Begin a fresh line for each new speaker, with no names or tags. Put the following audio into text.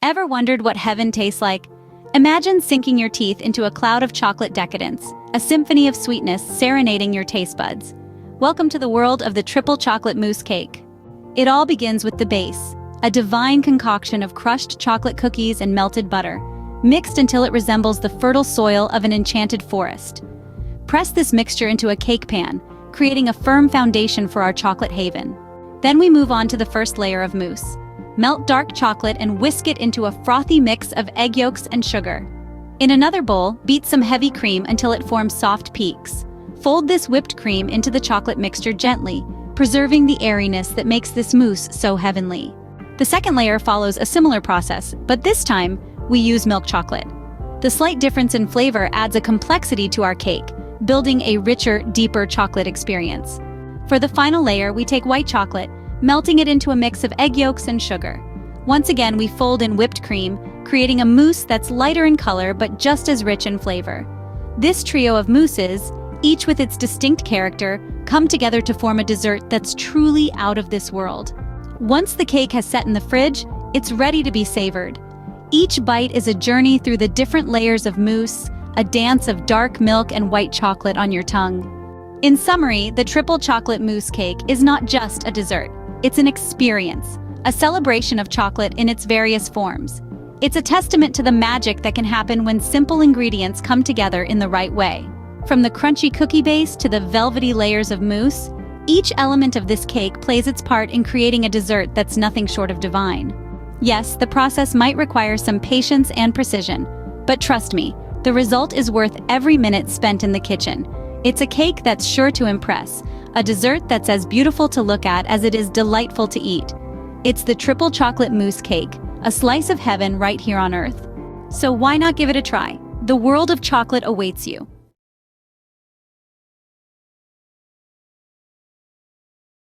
Ever wondered what heaven tastes like? Imagine sinking your teeth into a cloud of chocolate decadence, a symphony of sweetness serenading your taste buds. Welcome to the world of the triple chocolate mousse cake. It all begins with the base, a divine concoction of crushed chocolate cookies and melted butter, mixed until it resembles the fertile soil of an enchanted forest. Press this mixture into a cake pan, creating a firm foundation for our chocolate haven. Then we move on to the first layer of mousse. Melt dark chocolate and whisk it into a frothy mix of egg yolks and sugar. In another bowl, beat some heavy cream until it forms soft peaks. Fold this whipped cream into the chocolate mixture gently, preserving the airiness that makes this mousse so heavenly. The second layer follows a similar process, but this time, we use milk chocolate. The slight difference in flavor adds a complexity to our cake, building a richer, deeper chocolate experience. For the final layer, we take white chocolate, melting it into a mix of egg yolks and sugar. Once again, we fold in whipped cream, creating a mousse that's lighter in color but just as rich in flavor. This trio of mousses, each with its distinct character, come together to form a dessert that's truly out of this world. Once the cake has set in the fridge, it's ready to be savored. Each bite is a journey through the different layers of mousse, a dance of dark milk and white chocolate on your tongue. In summary, the triple chocolate mousse cake is not just a dessert. It's an experience, a celebration of chocolate in its various forms. It's a testament to the magic that can happen when simple ingredients come together in the right way. From the crunchy cookie base to the velvety layers of mousse, each element of this cake plays its part in creating a dessert that's nothing short of divine. Yes, the process might require some patience and precision, but trust me, the result is worth every minute spent in the kitchen. It's a cake that's sure to impress, a dessert that's as beautiful to look at as it is delightful to eat. It's the triple chocolate mousse cake, a slice of heaven right here on Earth. So why not give it a try? The world of chocolate awaits you.